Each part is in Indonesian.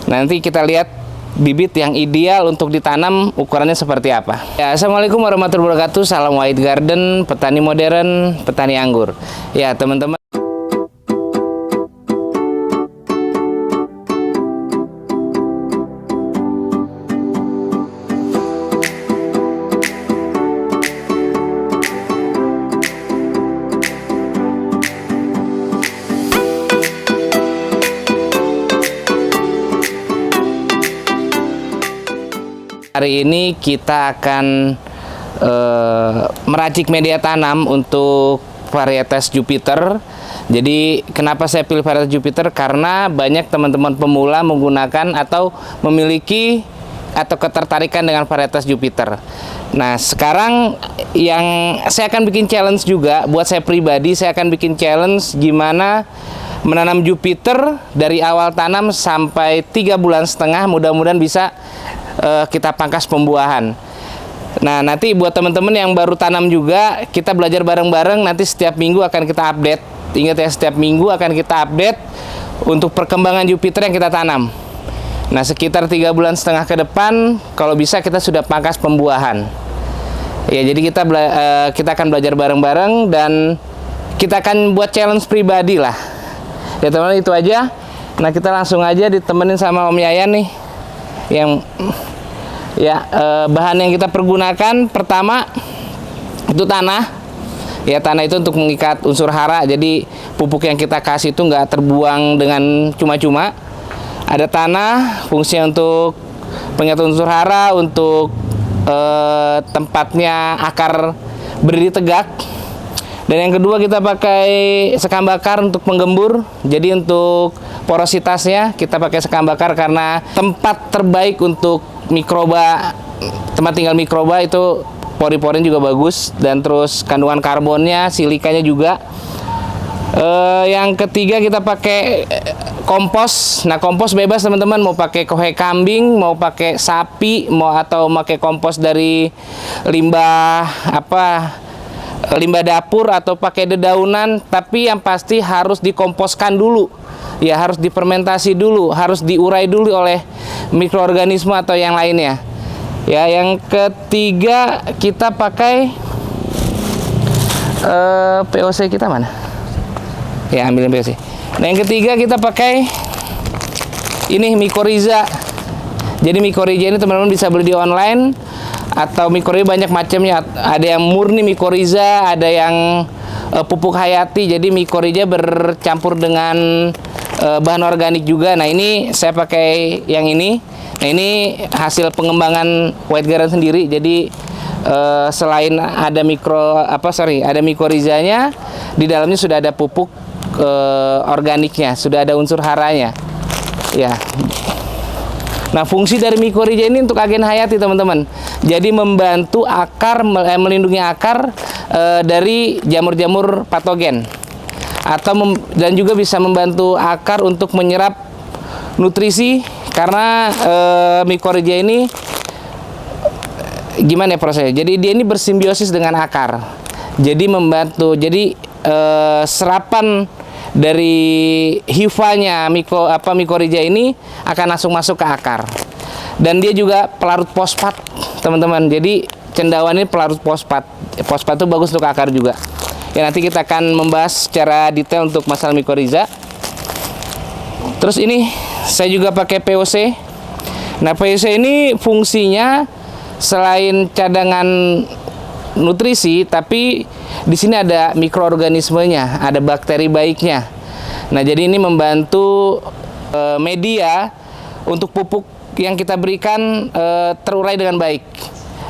Nanti kita lihat bibit yang ideal untuk ditanam ukurannya seperti apa. Ya, assalamualaikum warahmatullahi wabarakatuh. Salam White Garden, petani modern, petani anggur. Ya, teman-teman. Hari ini kita akan meracik media tanam untuk varietas Jupiter. Jadi kenapa saya pilih varietas Jupiter? Karena banyak teman-teman pemula menggunakan atau memiliki atau ketertarikan dengan varietas Jupiter. Nah, sekarang yang saya akan bikin challenge juga buat saya pribadi, saya akan bikin challenge gimana menanam Jupiter dari awal tanam sampai 3,5 bulan. Mudah-mudahan bisa kita pangkas pembuahan. Nah, nanti buat teman-teman yang baru tanam juga, kita belajar bareng-bareng. Nanti setiap minggu akan kita update. Ingat ya, setiap minggu akan kita update untuk perkembangan Jupiter yang kita tanam. Nah, sekitar 3,5 bulan ke depan, kalau bisa kita sudah pangkas pembuahan. Ya, jadi kita akan belajar bareng-bareng dan kita akan buat challenge pribadi lah. Ya teman-teman, itu aja. Nah, kita langsung aja ditemenin sama Om Yayan nih. Yang bahan yang kita pergunakan pertama itu tanah. Ya, tanah itu untuk mengikat unsur hara. Jadi pupuk yang kita kasih itu nggak terbuang dengan cuma-cuma. Ada tanah, fungsinya untuk pengikat unsur hara, untuk tempatnya akar berdiri tegak. Dan yang kedua kita pakai sekam bakar untuk penggembur. Jadi untuk porositasnya kita pakai sekam bakar karena tempat terbaik untuk mikroba, tempat tinggal mikroba itu pori-porinya juga bagus, dan terus kandungan karbonnya, silikanya juga. Yang ketiga kita pakai kompos. Nah, kompos bebas teman-teman, mau pakai kohe kambing, mau pakai sapi, atau pakai kompos dari limbah limbah dapur atau pakai dedaunan, tapi yang pasti harus dikomposkan dulu. Ya, harus difermentasi dulu, harus diurai dulu oleh mikroorganisme atau yang lainnya. Ya, yang ketiga kita pakai POC kita mana? Ya, ambilin POC. Nah, yang ketiga kita pakai ini Mycorrhiza. Jadi Mycorrhiza ini teman-teman bisa beli di online, atau Mycorrhiza banyak macamnya. Ada yang murni Mycorrhiza, ada yang pupuk hayati. Jadi Mycorrhiza bercampur dengan bahan organik juga. Nah, ini saya pakai yang ini. Nah, ini hasil pengembangan White Garden sendiri. Jadi selain ada ada Mycorrhizanya, di dalamnya sudah ada pupuk organiknya, sudah ada unsur haranya. Ya. Nah, fungsi dari Mycorrhiza ini untuk agen hayati teman-teman. Jadi membantu akar, melindungi akar dari jamur-jamur patogen, dan juga bisa membantu akar untuk menyerap nutrisi, karena Mycorrhiza ini gimana ya prosesnya? Jadi dia ini bersimbiosis dengan akar. Jadi membantu. Jadi serapan dari hifanya Mycorrhiza ini akan langsung masuk ke akar. Dan dia juga pelarut fosfat, teman-teman. Jadi cendawan ini pelarut fosfat. Fosfat itu bagus untuk akar juga. Ya, nanti kita akan membahas secara detail untuk masalah Mycorrhiza. Terus ini saya juga pakai POC. Nah, POC ini fungsinya selain cadangan nutrisi, tapi di sini ada mikroorganismenya, ada bakteri baiknya. Nah, jadi ini membantu media untuk pupuk yang kita berikan terurai dengan baik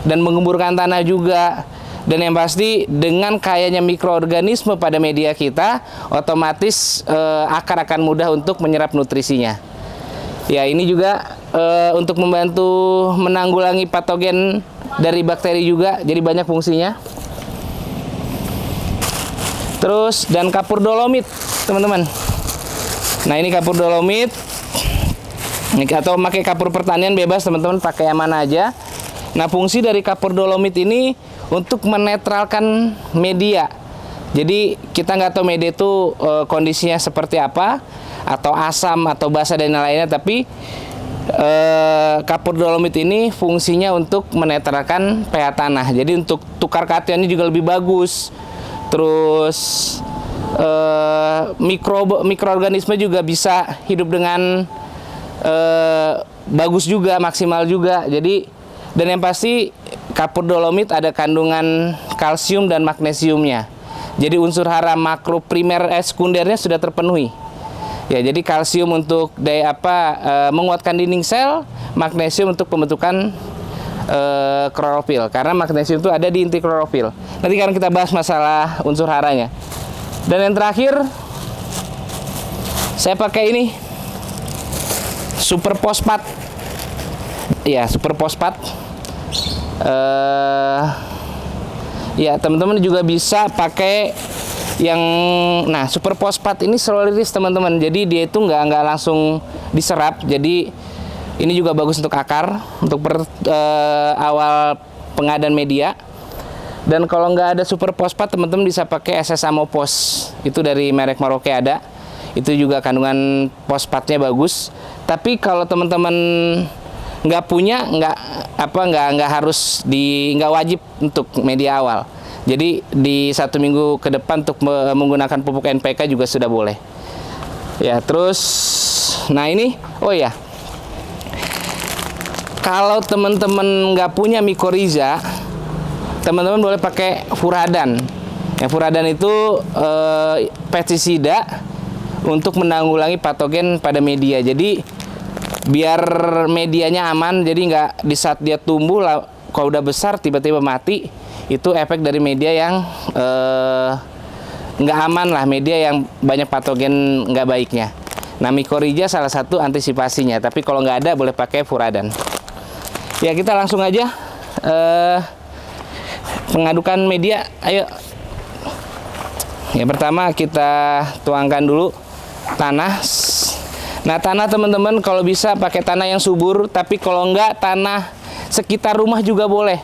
dan mengemburkan tanah juga. Dan yang pasti dengan kayanya mikroorganisme pada media kita, otomatis akar akan mudah untuk menyerap nutrisinya. Ya, ini juga untuk membantu menanggulangi patogen dari bakteri juga, jadi banyak fungsinya. Terus dan kapur dolomit, teman-teman. Nah, ini kapur dolomit. Atau pakai kapur pertanian bebas, teman-teman, pakai yang mana aja. Nah, fungsi dari kapur dolomit ini untuk menetralkan media. Jadi kita nggak tahu media itu kondisinya seperti apa, atau asam atau basa dan lainnya, tapi kapur dolomit ini fungsinya untuk menetralkan pH tanah. Jadi untuk tukar kationnya juga lebih bagus. Terus mikroorganisme juga bisa hidup dengan bagus juga, maksimal juga. Jadi dan yang pasti kapur dolomit ada kandungan kalsium dan magnesiumnya. Jadi unsur hara makro primer sekundernya sudah terpenuhi. Ya, jadi kalsium untuk menguatkan dinding sel, magnesium untuk pembentukan klorofil. Karena magnesium itu ada di inti klorofil. Nanti kan kita bahas masalah unsur haranya. Dan yang terakhir, saya pakai ini super fosfat. Ya, super fosfat. Ya, teman-teman juga bisa pakai yang, nah, super fosfat ini slow release teman-teman. Jadi dia itu nggak langsung diserap. Jadi ini juga bagus untuk akar, untuk awal pengadaan media. Dan kalau nggak ada super fosfat, teman-teman bisa pakai SS Amopos. Itu dari merek Maroke ada. Itu juga kandungan fosfatnya bagus. Tapi kalau teman-teman nggak punya, nggak harus nggak wajib untuk media awal. Jadi di 1 minggu ke depan untuk menggunakan pupuk NPK juga sudah boleh. Ya, terus, nah ini, oh ya, kalau teman-teman nggak punya mikoriza, teman-teman boleh pakai furadan. Ya, furadan itu pestisida untuk menanggulangi patogen pada media. Jadi biar medianya aman, jadi nggak di saat dia tumbuh kalau udah besar tiba-tiba mati, itu efek dari media yang nggak aman lah, media yang banyak patogen nggak baiknya. Nah, mikoriza salah satu antisipasinya, tapi kalau nggak ada boleh pakai furadan. Ya, kita langsung aja pengadukan media. Ayo. Ya, pertama kita tuangkan dulu tanah. Nah, tanah teman-teman kalau bisa pakai tanah yang subur, tapi kalau enggak tanah sekitar rumah juga boleh.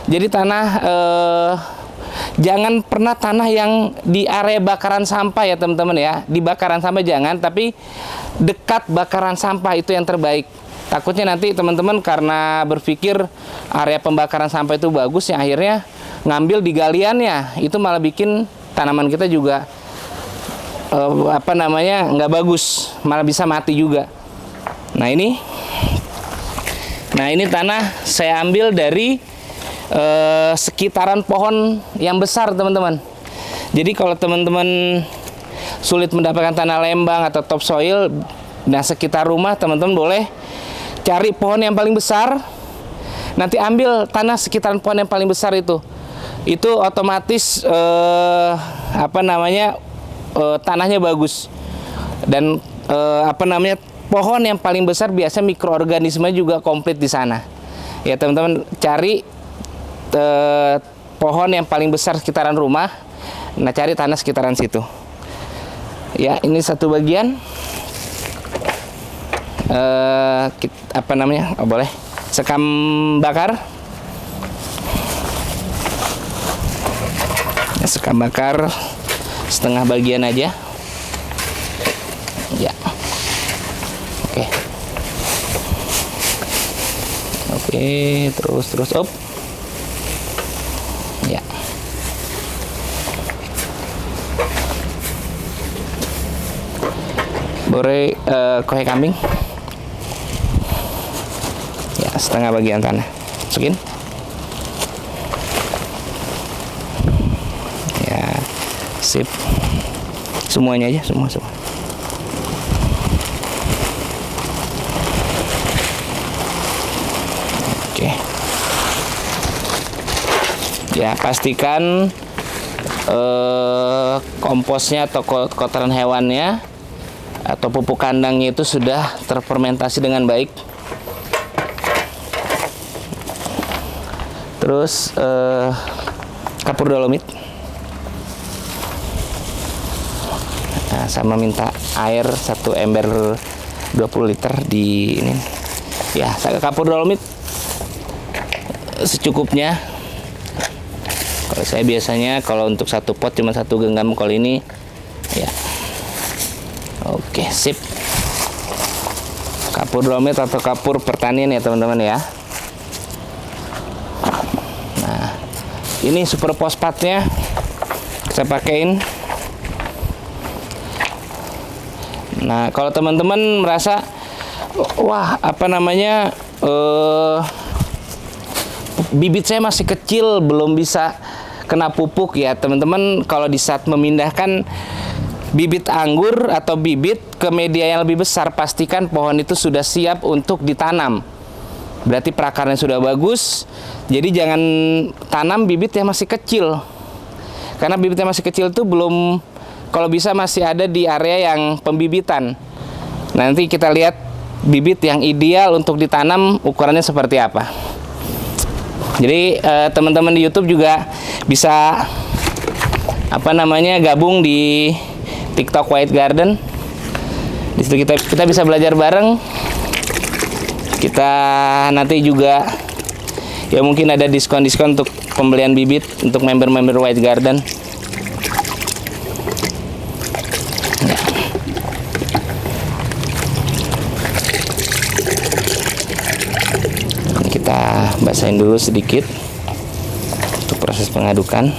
Jadi tanah jangan pernah tanah yang di area bakaran sampah ya teman-teman ya. Di bakaran sampah jangan, tapi dekat bakaran sampah itu yang terbaik. Takutnya nanti teman-teman karena berpikir area pembakaran sampah itu bagus, ya akhirnya ngambil di galiannya, itu malah bikin tanaman kita juga nggak bagus, malah bisa mati juga. Nah ini tanah saya ambil dari sekitaran pohon yang besar teman-teman. Jadi kalau teman-teman sulit mendapatkan tanah lembang atau topsoil, nah sekitar rumah teman-teman boleh cari pohon yang paling besar. Nanti ambil tanah sekitaran pohon yang paling besar itu otomatis tanahnya bagus. Dan pohon yang paling besar biasanya mikroorganisme juga komplit di sana. Ya teman-teman cari pohon yang paling besar sekitaran rumah. Nah, cari tanah sekitaran situ. Ya, ini satu bagian. Boleh sekam bakar. Ya, sekam bakar setengah bagian aja. Ya. Oke, terus op. Ya. Boleh kohe kambing. Ya, setengah bagian tanah. Masukin. Ya, sip. Semuanya aja, semua. Oke. Ya, pastikan komposnya atau kotoran hewannya atau pupuk kandangnya itu sudah terfermentasi dengan baik. Terus kapur dolomit. Nah, sama minta air 1 ember 20 liter di ini. Ya, kapur dolomit secukupnya. Kalau saya biasanya kalau untuk 1 pot cuma 1 genggam, kalau ini ya. Oke, sip. Kapur Dolomit atau kapur pertanian ya teman-teman ya. Nah, ini super fosfatnya saya pakein. Nah, kalau teman-teman merasa wah bibit saya masih kecil, belum bisa kena pupuk ya teman-teman, kalau di saat memindahkan bibit anggur atau bibit ke media yang lebih besar, pastikan pohon itu sudah siap untuk ditanam. Berarti prakarnya sudah bagus. Jadi jangan tanam bibit yang masih kecil. Karena bibit yang masih kecil itu belum, kalau bisa masih ada di area yang pembibitan. Nanti kita lihat bibit yang ideal untuk ditanam ukurannya seperti apa. Jadi teman-teman di YouTube juga bisa gabung di TikTok White Garden. Di situ kita bisa belajar bareng. Kita nanti juga ya mungkin ada diskon-diskon untuk pembelian bibit untuk member-member White Garden. Ya. Ini kita basahin dulu sedikit untuk proses pengadukan.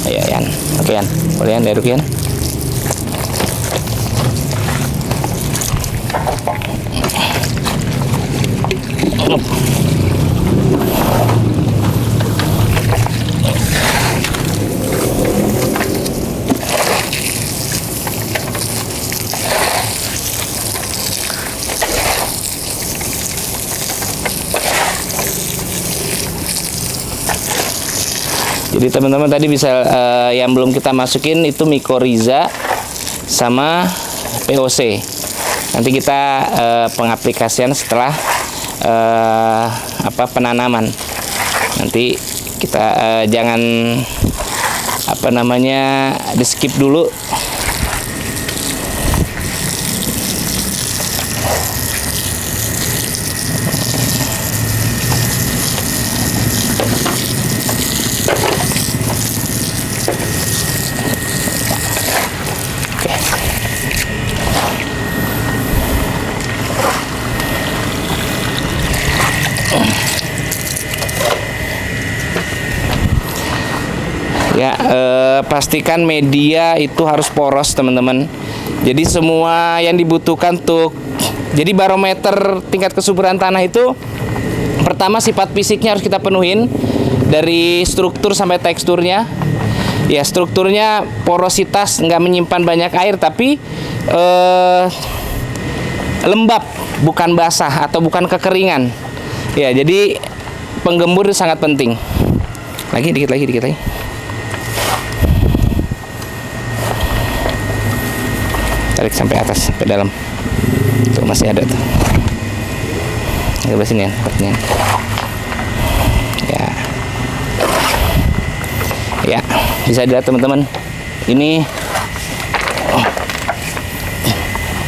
Ayo Yan, oke Yan, boleh Yan, diaduk Yan. Jadi teman-teman tadi bisa yang belum kita masukin itu mycorrhiza sama POC. Nanti kita pengaplikasian setelah penanaman. Nanti kita jangan di skip dulu. Ya, pastikan media itu harus poros teman-teman. Jadi semua yang dibutuhkan jadi barometer tingkat kesuburan tanah itu, pertama sifat fisiknya harus kita penuhin, dari struktur sampai teksturnya. Ya, strukturnya porositas, nggak menyimpan banyak air tapi lembab, bukan basah atau bukan kekeringan. Ya, jadi penggembur sangat penting. Dikit lagi. Tarik sampai atas, sampai dalam. Tuh masih ada tuh. Coba sini ya, sepertinya. Ya. Ya, bisa dilihat teman-teman. Ini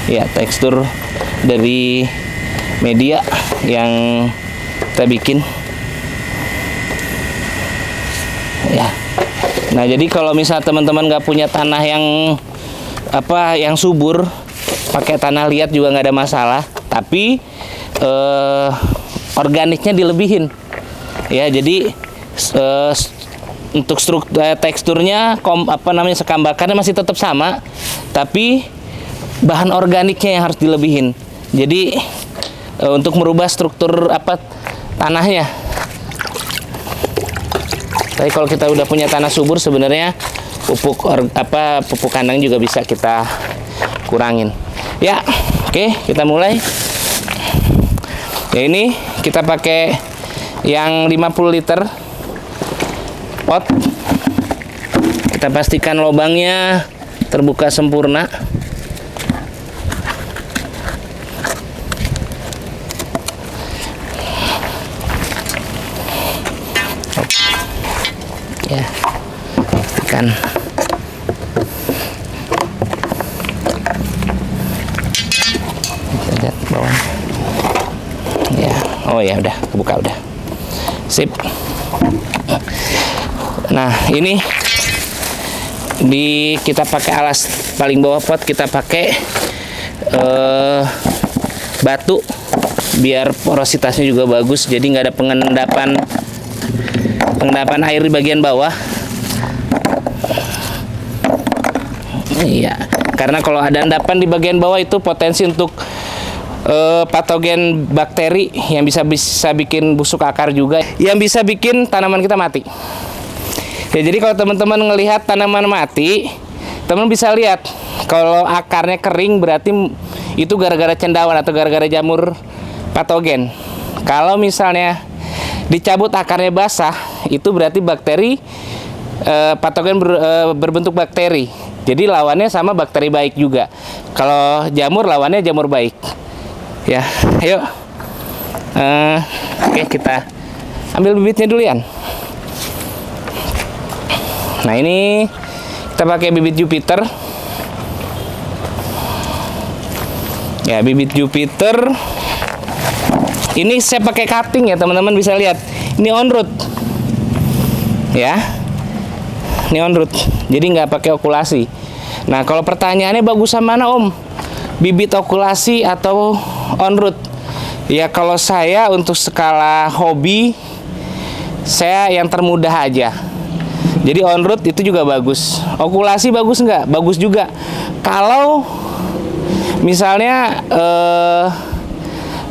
ya tekstur dari media yang kita bikin. Ya. Nah, jadi kalau misal teman-teman nggak punya tanah yang subur, pakai tanah liat juga nggak ada masalah, tapi organiknya dilebihin ya. Jadi untuk struktur teksturnya sekambakannya masih tetap sama, tapi bahan organiknya yang harus dilebihin. Jadi untuk merubah struktur tanahnya. Tapi kalau kita udah punya tanah subur, sebenarnya pupuk kandang juga bisa kita kurangin. Ya, oke, kita mulai. Ya, ini kita pakai yang 50 liter pot. Kita pastikan lubangnya terbuka sempurna. Ya, pastikan. Kita lihat bawah. Ya, oh ya udah kebuka udah. Sip. Nah, ini kita pakai alas paling bawah pot, kita pakai batu biar porositasnya juga bagus, jadi nggak ada pengendapan air di bagian bawah. Iya, karena kalau ada endapan di bagian bawah itu potensi untuk patogen bakteri yang bisa bikin busuk akar juga, yang bisa bikin tanaman kita mati. Ya, jadi kalau teman-teman ngelihat tanaman mati, teman bisa lihat kalau akarnya kering berarti itu gara-gara cendawan atau gara-gara jamur patogen. Kalau misalnya dicabut akarnya basah, itu berarti bakteri patogen berbentuk bakteri. Jadi lawannya sama bakteri baik juga. Kalau jamur lawannya jamur baik. Ya, ayo. Oke, kita ambil bibitnya dulu ya. Nah, ini kita pakai bibit Jupiter. Ya, bibit Jupiter. Ini saya pakai cutting ya, teman-teman bisa lihat. Ini on root. Ya. Ini on root. Jadi nggak pakai okulasi. Nah, kalau pertanyaannya bagusan mana, Om? Bibit okulasi atau on root? Ya, kalau saya untuk skala hobi, saya yang termudah aja. Jadi on root itu juga bagus. Okulasi bagus nggak? Bagus juga. Kalau misalnya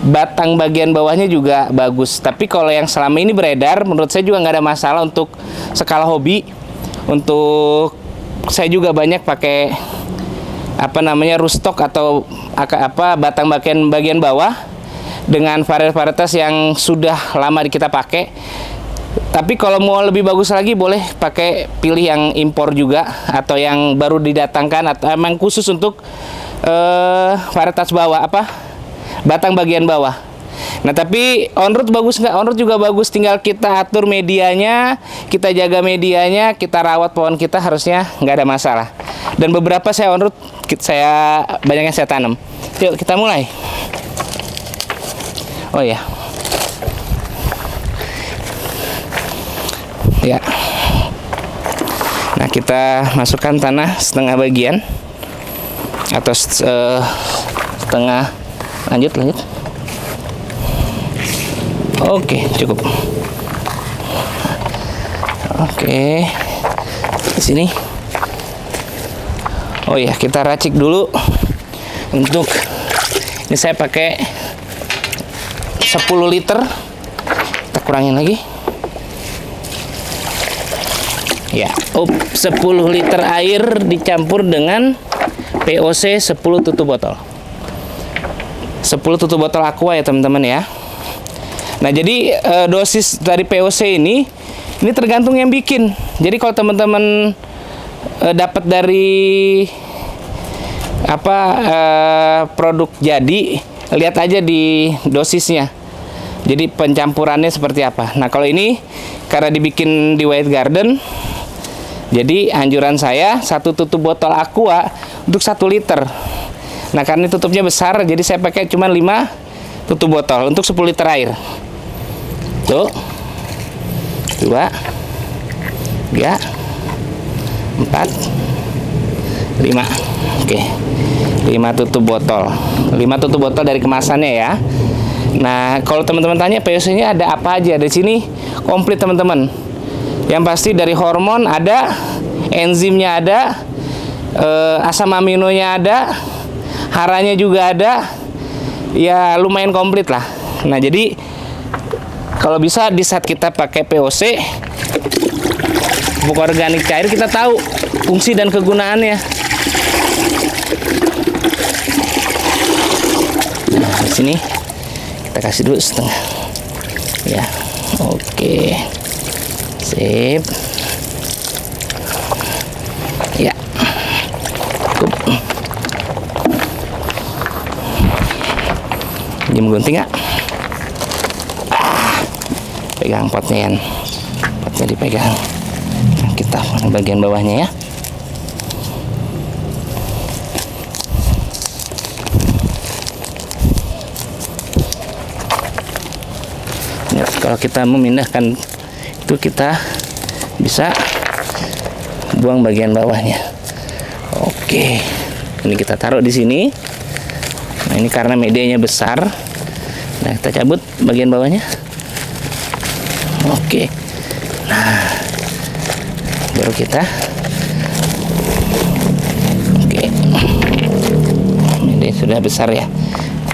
batang bagian bawahnya juga bagus. Tapi kalau yang selama ini beredar, menurut saya juga nggak ada masalah untuk skala hobi. Untuk saya juga banyak pakai rootstock atau batang bagian bawah dengan varietas yang sudah lama kita pakai. Tapi kalau mau lebih bagus lagi, boleh pilih yang impor juga atau yang baru didatangkan atau emang khusus untuk varietas bawah batang bagian bawah. Nah, tapi on root bagus nggak? On root juga bagus, tinggal kita atur medianya, kita jaga medianya, kita rawat pohon kita, harusnya nggak ada masalah. Dan beberapa saya on root, banyak yang saya tanam. Yuk kita mulai. Oh ya. Ya. Nah, kita masukkan tanah setengah bagian atau setengah. Lanjut. Oke, cukup. Oke. Di sini. Oh ya, kita racik dulu. Untuk ini saya pakai 10 liter. Kita kurangin lagi. Ya, 10 liter air dicampur dengan POC 10 tutup botol. 10 tutup botol aqua ya, teman-teman ya. Nah, jadi dosis dari POC ini tergantung yang bikin. Jadi kalau teman-teman dapat dari produk jadi, lihat aja di dosisnya. Jadi pencampurannya seperti apa. Nah, kalau ini karena dibikin di White Garden, jadi anjuran saya 1 tutup botol aqua untuk 1 liter. Nah, karena tutupnya besar, jadi saya pakai cuma 5 tutup botol untuk 10 liter air. Tuh, 2, 3, 4, 5. Oke, 5 tutup botol. 5 tutup botol dari kemasannya ya. Nah, kalau teman-teman tanya POC-nya ada apa aja, di sini komplit teman-teman. Yang pasti dari hormon ada, enzimnya ada, asam aminonya ada, haranya juga ada. Ya lumayan komplit lah. Nah, jadi kalau bisa di saat kita pakai POC, pupuk organik cair, kita tahu fungsi dan kegunaannya. Nah, di sini kita kasih dulu setengah. Ya, oke, sip. Ya, cukup. Jam gunting nggak? Pegang potnya, Yan. Potnya dipegang. Nah, kita bagian bawahnya ya. Nah, kalau kita memindahkan itu, kita bisa buang bagian bawahnya. Oke, ini kita taruh di sini. Nah, ini karena medianya besar. Nah, kita cabut bagian bawahnya. Oke. Nah, baru kita. Oke. Media sudah besar ya.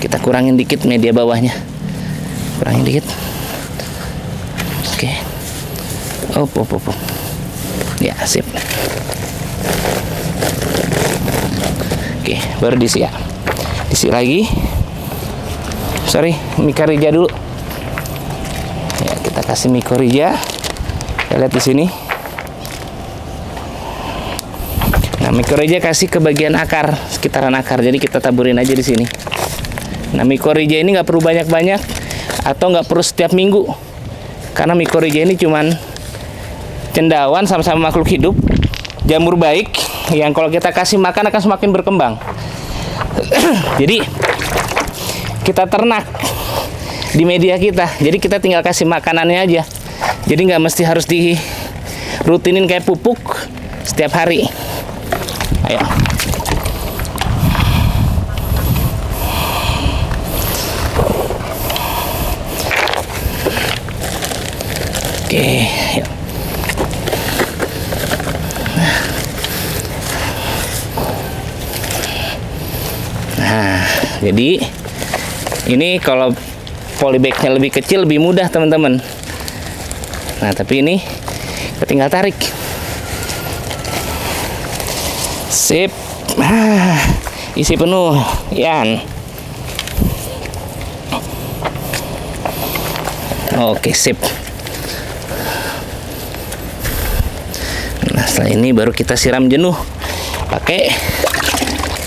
Kita kurangin dikit media bawahnya. Kurangin dikit. Oke. Oh. Ya, sip. Oke, baru diisi ya. Diisi lagi. Sorry, mikorija dulu. Ya, kita kasih mikorija. Kita lihat di sini. Nah, mikorija kasih ke bagian akar, sekitaran akar. Jadi kita taburin aja di sini. Nah, mikorija ini nggak perlu banyak-banyak atau nggak perlu setiap minggu. Karena mikorija ini cuman cendawan, sama-sama makhluk hidup, jamur baik yang kalau kita kasih makan akan semakin berkembang. Jadi kita ternak di media kita, jadi kita tinggal kasih makanannya aja. Jadi nggak mesti harus dirutinin kayak pupuk setiap hari. Ayo. Oke, yuk. Nah, jadi ini kalau polybagnya lebih kecil lebih mudah teman-teman. Nah, tapi ini kita tinggal tarik. Sip. Isi penuh, Yan. Oke, sip. Nah, setelah ini baru kita siram jenuh pakai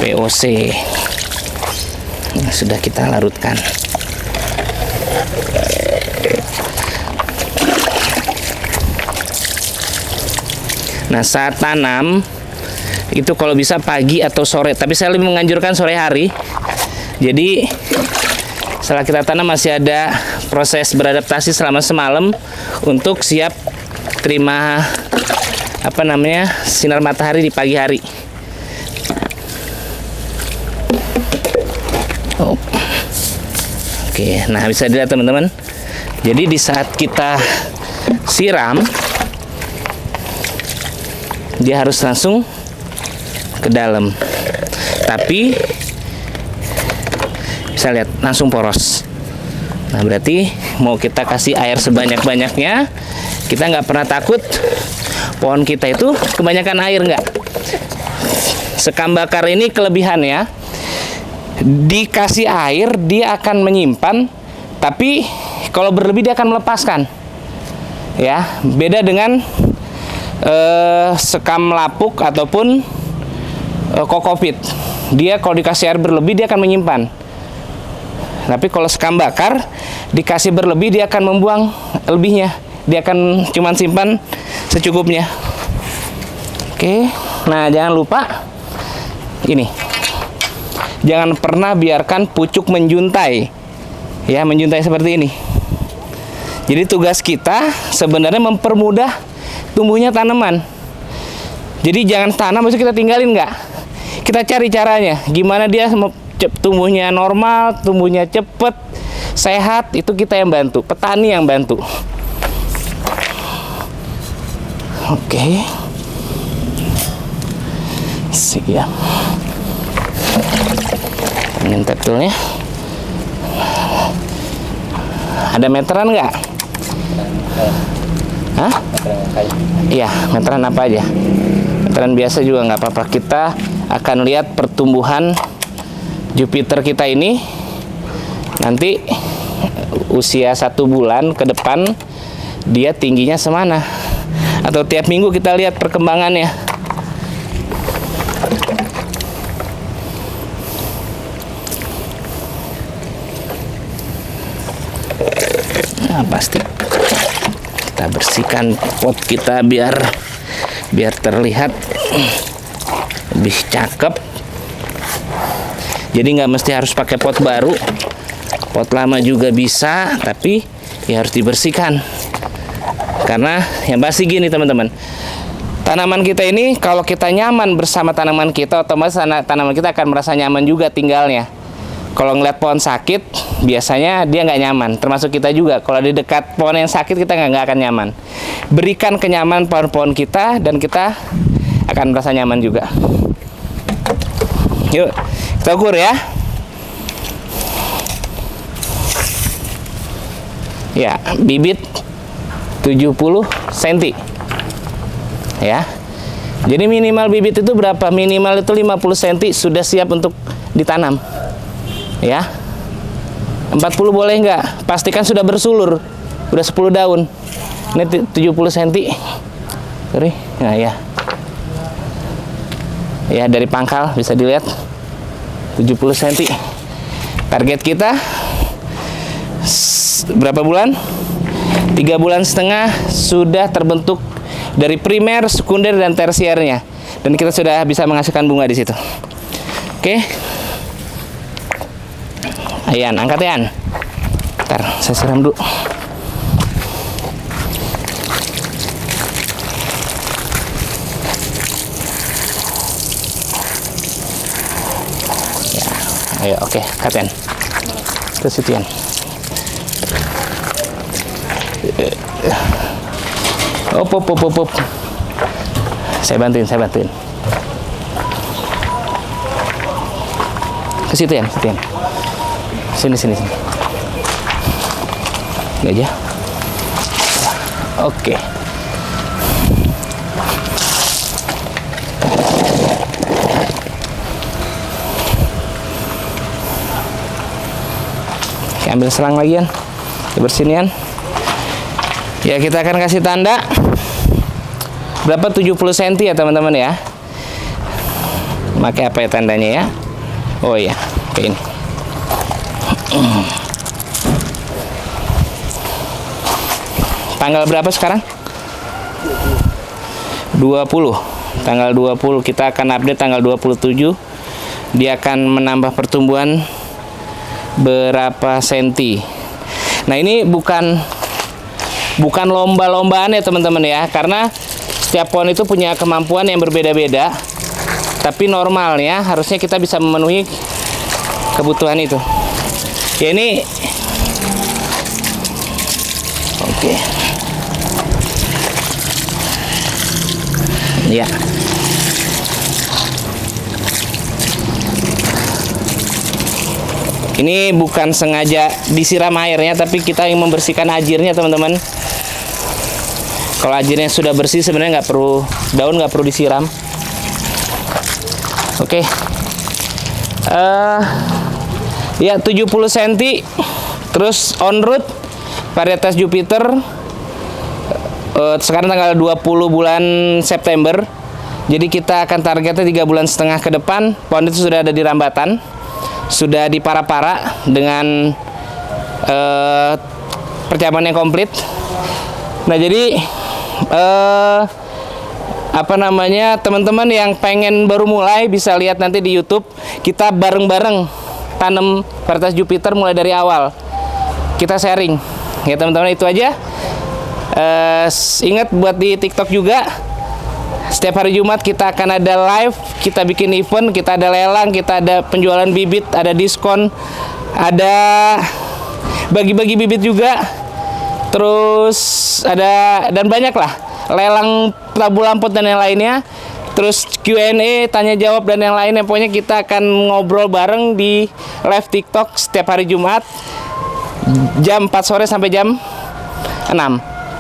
VOC. Nah, sudah kita larutkan. Nah, saat tanam itu kalau bisa pagi atau sore, tapi saya lebih menganjurkan sore hari. Jadi setelah kita tanam masih ada proses beradaptasi selama semalam untuk siap terima sinar matahari di pagi hari. Oh. Oke, nah bisa dilihat teman-teman. Jadi di saat kita siram, dia harus langsung ke dalam. Tapi bisa lihat langsung poros. Nah, berarti mau kita kasih air sebanyak-banyaknya, kita nggak pernah takut pohon kita itu kebanyakan air nggak. Sekam bakar ini kelebihannya, dikasih air dia akan menyimpan, tapi kalau berlebih dia akan melepaskan. Ya, beda dengan sekam lapuk ataupun kokopit. Dia kalau dikasih air berlebih dia akan menyimpan. Tapi kalau sekam bakar dikasih berlebih dia akan membuang lebihnya. Dia akan cuman simpan secukupnya. Oke. Nah, jangan lupa ini. Jangan pernah biarkan pucuk menjuntai. Ya, menjuntai seperti ini. Jadi tugas kita sebenarnya mempermudah tumbuhnya tanaman. Jadi jangan tanam terus kita tinggalin, nggak. Kita cari caranya. Gimana dia tumbuhnya normal, tumbuhnya cepet, sehat, itu kita yang bantu. Petani yang bantu. Oke. Siap. Ingin toolnya. Ada meteran nggak? Hah? Iya, meteran apa aja? Meteran biasa juga nggak apa-apa. Kita akan lihat pertumbuhan Jupiter kita ini nanti usia 1 bulan ke depan dia tingginya semana, atau tiap minggu kita lihat perkembangannya. Nah, pasti kita bersihkan pot kita biar terlihat lebih cakep. Jadi nggak mesti harus pakai pot baru, pot lama juga bisa, tapi ya harus dibersihkan. Karena yang pasti gini teman-teman, Tanaman kita ini, kalau kita nyaman bersama tanaman kita, otomatis tanaman kita akan merasa nyaman juga tinggalnya. Kalau ngeliat pohon sakit, biasanya dia nggak nyaman. Termasuk kita juga. Kalau di dekat pohon yang sakit, kita nggak akan nyaman. Berikan kenyamanan pohon-pohon kita, dan kita akan merasa nyaman juga. Yuk, kita ukur ya. Ya, bibit 70 cm. Ya. Jadi minimal bibit itu berapa? Minimal itu 50 cm sudah siap untuk ditanam. Ya. 40 boleh nggak? Pastikan sudah bersulur. Udah 10 daun. Ini 70 cm. Sorry. Nah, ya. Ya, dari pangkal bisa dilihat 70 cm. Target kita berapa bulan? 3,5 bulan sudah terbentuk dari primer, sekunder, dan tersiernya, dan kita sudah bisa menghasilkan bunga di situ. Oke, Ayan, angkat Yan. Ntar saya siram dulu. Ya, ayo, oke, angkat Yan. Terus itu Yan. Op. Saya bantuin. Ke situ ya, Sini. Ini aja. Oke. Ambil selang lagi Yan. Dibersihin Yan. Ya, kita akan kasih tanda berapa, 70 cm ya teman-teman ya. Pakai apa ya tandanya ya? Oh iya, kayak ini. Tanggal berapa sekarang? 20. Tanggal 20 kita akan update tanggal 27. Dia akan menambah pertumbuhan berapa senti. Nah, ini bukan lomba-lombaan ya teman-teman ya, karena setiap pohon itu punya kemampuan yang berbeda-beda, tapi normalnya harusnya kita bisa memenuhi kebutuhan itu ya. Ini oke. Ya, ini bukan sengaja disiram airnya, tapi kita yang membersihkan ajirnya teman-teman. Kalau ajirnya sudah bersih, sebenarnya nggak perlu, daun nggak perlu disiram. Oke. Ya, 70 cm. Terus on root varietas Jupiter. Sekarang tanggal 20 bulan September. Jadi kita akan targetnya 3,5 bulan ke depan. Pohon itu sudah ada di rambatan, sudah di para-para dengan percabangan yang komplit. Nah, jadi teman-teman yang pengen baru mulai bisa lihat nanti di YouTube, kita bareng-bareng tanam varietas Jupiter mulai dari awal. Kita sharing ya teman-teman. Itu aja. Ingat buat di TikTok juga, setiap hari Jumat kita akan ada live, kita bikin event, kita ada lelang, kita ada penjualan bibit, ada diskon, ada bagi-bagi bibit juga. Terus ada, dan banyak lah, lelang tabu lampot dan yang lainnya. Terus Q&A, tanya jawab dan yang lainnya. Pokoknya kita akan ngobrol bareng di live TikTok setiap hari Jumat jam 4 sore sampai jam 6.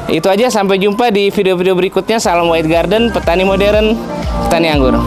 Itu aja, sampai jumpa di video-video berikutnya. Salam White Garden, petani modern, petani anggur.